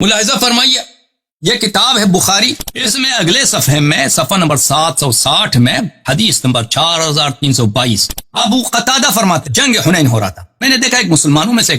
ملاحظہ فرمائیے، یہ کتاب ہے بخاری، اس میں اگلے صفحے میں صفحہ نمبر 760 میں حدیث نمبر 4322 ابو قتادہ فرماتے جنگ حنین ہو رہا تھا، میں نے دیکھا ایک مسلمانوں میں سے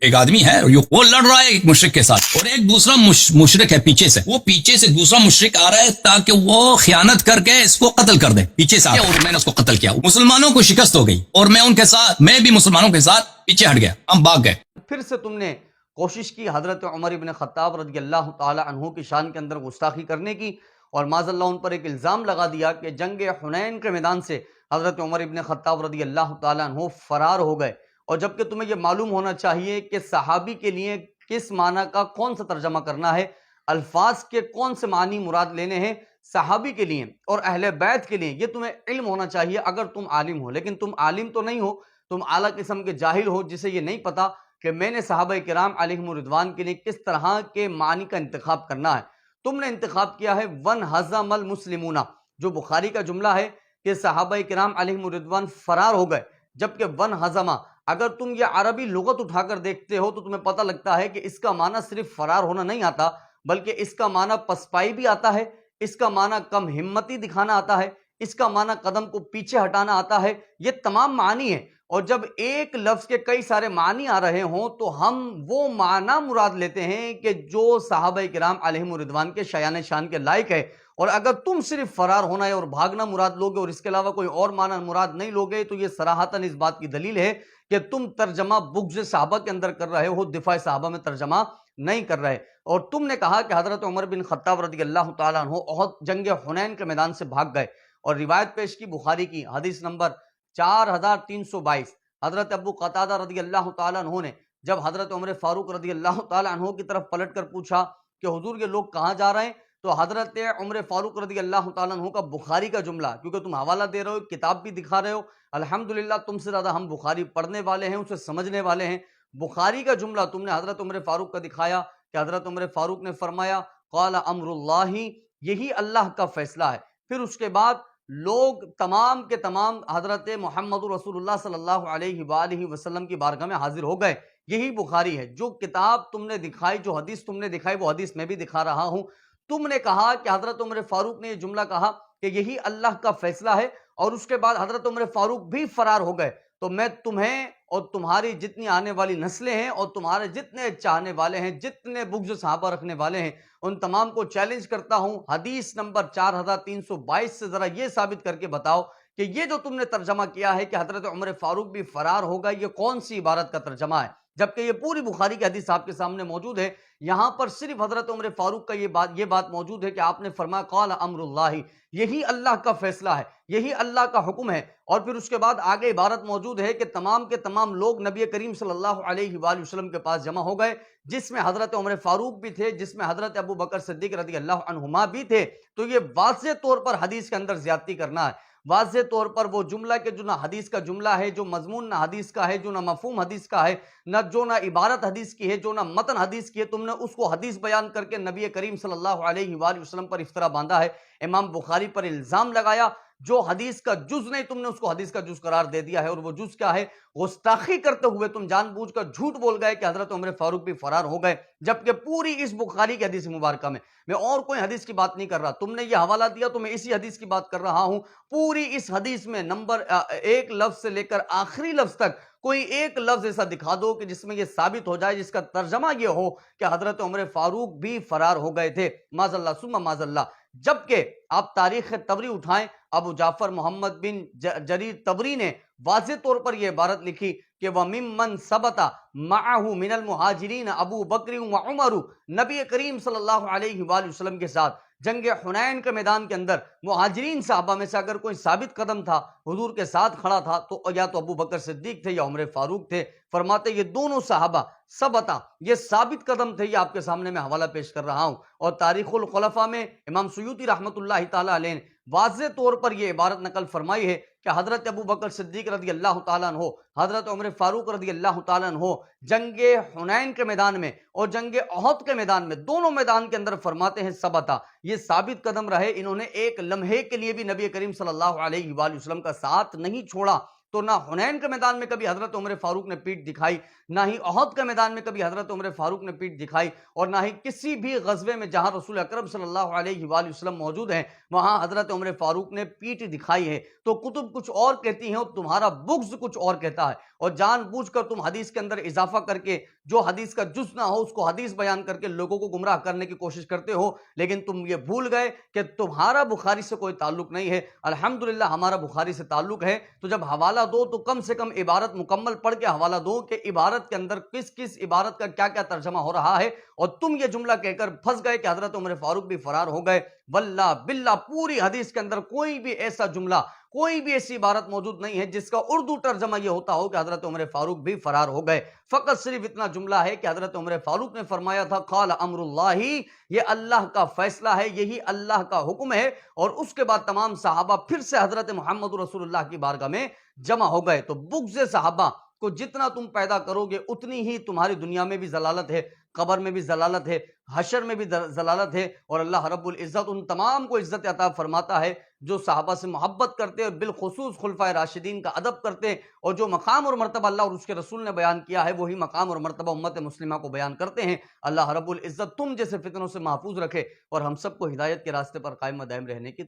ایک آدمی ہے، وہ لڑ رہا ہے ایک مشرک کے ساتھ، اور ایک دوسرا مشرک ہے پیچھے سے، وہ پیچھے سے دوسرا مشرک آ رہا ہے تاکہ وہ خیانت کر کے اس کو قتل کر دے، پیچھے سے اور میں نے اس کو قتل کیا، مسلمانوں کو شکست ہو گئی اور میں بھی مسلمانوں کے ساتھ پیچھے ہٹ گیا، ہم بھاگ گئے۔ پھر سے تم نے کوشش کی حضرت عمر ابن خطاب رضی اللہ تعالی عنہ کی شان کے اندر گستاخی کرنے کی، اور معاذ اللہ ان پر ایک الزام لگا دیا کہ جنگ حنین کے میدان سے حضرت عمر ابن خطاب رضی اللہ تعالی عنہ فرار ہو گئے، اور جبکہ تمہیں یہ معلوم ہونا چاہیے کہ صحابی کے لیے کس معنی کا کون سا ترجمہ کرنا ہے، الفاظ کے کون سے معنی مراد لینے ہیں صحابی کے لیے اور اہل بیت کے لیے، یہ تمہیں علم ہونا چاہیے اگر تم عالم ہو، لیکن تم عالم تو نہیں ہو، تم اعلیٰ قسم کے جاہل ہو جسے یہ نہیں پتا کہ میں نے صحابہ کرام علیہم الرضوان کے لیے کس طرح کے معنی کا انتخاب کرنا ہے۔ تم نے انتخاب کیا ہے وَانْهَزَمَ الْمُسْلِمُونَ، جو بخاری کا جملہ ہے کہ صحابہ کرام علیہم الرضوان فرار ہو گئے، جبکہ وَانْهَزَمَ اگر تم یہ عربی لغت اٹھا کر دیکھتے ہو تو تمہیں پتہ لگتا ہے کہ اس کا معنی صرف فرار ہونا نہیں آتا، بلکہ اس کا معنی پسپائی بھی آتا ہے، اس کا معنی کم ہمتی دکھانا آتا ہے، اس کا معنی قدم کو پیچھے ہٹانا آتا ہے، یہ تمام معنی ہیں۔ اور جب ایک لفظ کے کئی سارے معنی آ رہے ہوں تو ہم وہ معنی مراد لیتے ہیں کہ جو صحابہ کرام علیہم الرضوان کے شایان شان کے لائق ہے، اور اگر تم صرف فرار ہونا ہے اور بھاگنا مراد لوگے اور اس کے علاوہ کوئی اور معنی مراد نہیں لوگے تو یہ صراحتاً اس بات کی دلیل ہے کہ تم ترجمہ بغض صحابہ کے اندر کر رہے ہو، دفاع صحابہ میں ترجمہ نہیں کر رہے۔ اور تم نے کہا کہ حضرت عمر بن خطاب رضی اللہ تعالیٰ عنہ احد جنگ حنین کے میدان سے بھاگ گئے، اور روایت پیش کی بخاری کی حدیث نمبر 4322، حضرت ابو قتادہ رضی اللہ تعالیٰ عنہ نے جب حضرت عمر فاروق رضی اللہ تعالیٰ عنہ کی طرف پلٹ کر پوچھا کہ حضور یہ لوگ کہاں جا رہے ہیں، تو حضرت عمر فاروق رضی اللہ تعالیٰ عنہ کا بخاری کا جملہ، کیونکہ تم حوالہ دے رہے ہو، کتاب بھی دکھا رہے ہو، الحمدللہ تم سے زیادہ ہم بخاری پڑھنے والے ہیں، اسے سمجھنے والے ہیں، بخاری کا جملہ تم نے حضرت عمر فاروق کا دکھایا کہ حضرت عمر فاروق نے فرمایا قال امر اللہ، یہی اللہ کا فیصلہ ہے۔ پھر اس کے بعد لوگ تمام کے تمام حضرت محمد رسول اللہ صلی اللہ علیہ وآلہ وسلم کی بارگاہ میں حاضر ہو گئے۔ یہی بخاری ہے، جو کتاب تم نے دکھائی، جو حدیث تم نے دکھائی، وہ حدیث میں بھی دکھا رہا ہوں۔ تم نے کہا کہ حضرت عمر فاروق نے یہ جملہ کہا کہ یہی اللہ کا فیصلہ ہے، اور اس کے بعد حضرت عمر فاروق بھی فرار ہو گئے، تو میں تمہیں اور تمہاری جتنی آنے والی نسلیں ہیں اور تمہارے جتنے چاہنے والے ہیں، جتنے بغض صحابہ رکھنے والے ہیں، ان تمام کو چیلنج کرتا ہوں، حدیث نمبر 4322 سے ذرا یہ ثابت کر کے بتاؤ کہ یہ جو تم نے ترجمہ کیا ہے کہ حضرت عمر فاروق بھی فرار ہو گئے، یہ کون سی عبارت کا ترجمہ ہے، جبکہ یہ پوری بخاری کی حدیث آپ کے سامنے موجود ہے۔ یہاں پر صرف حضرت عمر فاروق کا یہ بات موجود ہے کہ آپ نے فرمایا قال امر اللہ، یہی اللہ کا فیصلہ ہے، یہی اللہ کا حکم ہے، اور پھر اس کے بعد آگے عبارت موجود ہے کہ تمام کے تمام لوگ نبی کریم صلی اللہ علیہ وآلہ وسلم کے پاس جمع ہو گئے، جس میں حضرت عمر فاروق بھی تھے، جس میں حضرت ابو بکر صدیق رضی اللہ عنہما بھی تھے۔ تو یہ واضح طور پر حدیث کے اندر زیادتی کرنا ہے، واضح طور پر وہ جملہ کہ جو نہ حدیث کا جملہ ہے، جو مضمون نہ حدیث کا ہے، جو نہ مفہوم حدیث کا ہے، نہ عبارت حدیث کی ہے، جو نہ متن حدیث کی ہے، تم نے اس کو حدیث بیان کر کے نبی کریم صلی اللہ علیہ وآلہ وسلم پر افطرا باندھا ہے، امام بخاری پر الزام لگایا، جو حدیث کا جز نہیں تم نے اس کو حدیث کا جز قرار دے دیا ہے، اور وہ جز کیا ہے، گستاخی کرتے ہوئے تم جان بوجھ کر جھوٹ بول گئے کہ حضرت عمر فاروق بھی فرار ہو گئے، جبکہ پوری اس بخاری کی حدیث مبارکہ میں اور کوئی حدیث کی بات نہیں کر رہا، تم نے یہ حوالہ دیا تو میں اسی حدیث کی بات کر رہا ہوں۔ پوری اس حدیث میں نمبر ایک لفظ سے لے کر آخری لفظ تک کوئی ایک لفظ ایسا دکھا دو کہ جس میں یہ ثابت ہو جائے، جس کا ترجمہ یہ ہو کہ حضرت عمر فاروق بھی فرار ہو گئے تھے، معاذ اللہ ثم معاذ اللہ۔ جبکہ آپ تاریخ طبری اٹھائیں، ابو جعفر محمد بن جریر طبری نے واضح طور پر یہ عبارت لکھی کہ وَمِمَّنْ ثَبَتَ مَعَهُ مِنَ الْمُهَاجِرِينَ ابو بکر وعمر، نبی کریم صلی اللہ علیہ وآلہ وسلم کے ساتھ جنگ حنین کے میدان کے اندر مہاجرین صحابہ میں سے اگر کوئی ثابت قدم تھا، حضور کے ساتھ کھڑا تھا، تو یا تو ابو بکر صدیق تھے یا عمر فاروق تھے۔ فرماتے یہ دونوں صحابہ ثبتا، یہ ثابت قدم تھے، یہ آپ کے سامنے میں حوالہ پیش کر رہا ہوں۔ اور تاریخ الخلفاء میں امام سیوطی رحمۃ اللہ تعالیٰ علیہ نے واضح طور پر یہ عبارت نقل فرمائی ہے کہ حضرت ابو بکر صدیق رضی اللہ تعالیٰ عنہ، حضرت عمر فاروق رضی اللہ تعالیٰ عنہ جنگ حنین کے میدان میں اور جنگ احد کے میدان میں، دونوں میدان کے اندر فرماتے ہیں ثبتا، یہ ثابت قدم رہے، انہوں نے ایک لمحے کے لیے بھی نبی کریم صلی اللہ علیہ وآلہ وسلم کا ساتھ نہیں چھوڑا۔ تو نہ حنین کے میدان میں کبھی حضرت عمر فاروق نے پیٹھ دکھائی، نہ ہی احد کے میدان میں کبھی حضرت عمر فاروق نے پیٹھ دکھائی، اور نہ ہی کسی بھی غزوے میں جہاں رسول اکرم صلی اللہ علیہ وآلہ وسلم موجود ہیں وہاں حضرت عمر فاروق نے پیٹھ دکھائی ہے۔ تو کتب کچھ اور کہتی ہیں اور تمہارا بغض کچھ اور کہتا ہے، اور جان بوجھ کر تم حدیث کے اندر اضافہ کر کے جو حدیث کا جز نہ ہو اس کو حدیث بیان کر کے لوگوں کو گمراہ کرنے کی کوشش کرتے ہو، لیکن تم یہ بھول گئے کہ تمہارا بخاری سے کوئی تعلق نہیں ہے، الحمدللہ ہمارا بخاری سے تعلق ہے۔ تو جب حوالہ دو تو کم سے کم عبارت مکمل پڑھ کے حوالہ دو کہ عبارت کے اندر کس کس عبارت کا کیا کیا ترجمہ ہو رہا ہے، اور تم یہ جملہ کہہ کر پھنس گئے کہ حضرت عمر فاروق بھی فرار ہو گئے۔ واللہ باللہ پوری حدیث کے اندر کوئی بھی ایسا جملہ، کوئی بھی ایسی عبارت موجود نہیں ہے جس کا اردو ترجمہ یہ ہوتا ہو کہ حضرت عمر فاروق بھی فرار ہو گئے۔ فقط صرف اتنا جملہ ہے کہ حضرت عمر فاروق نے فرمایا تھا قال امر اللہ، یہ اللہ کا فیصلہ ہے، یہی اللہ کا حکم ہے، اور اس کے بعد تمام صحابہ پھر سے حضرت محمد رسول اللہ کی بارگاہ میں جمع ہو گئے۔ تو بغض صحابہ کو جتنا تم پیدا کرو گے اتنی ہی تمہاری دنیا میں بھی ضلالت ہے، قبر میں بھی ضلالت ہے، حشر میں بھی ضلالت ہے، اور اللہ رب العزت ان تمام کو عزت عطا فرماتا ہے جو صحابہ سے محبت کرتے اور بالخصوص خلفائے راشدین کا ادب کرتے، اور جو مقام اور مرتبہ اللہ اور اس کے رسول نے بیان کیا ہے وہی مقام اور مرتبہ امت مسلمہ کو بیان کرتے ہیں۔ اللہ رب العزت تم جیسے فتنوں سے محفوظ رکھے اور ہم سب کو ہدایت کے راستے پر قائم و دائم رہنے کی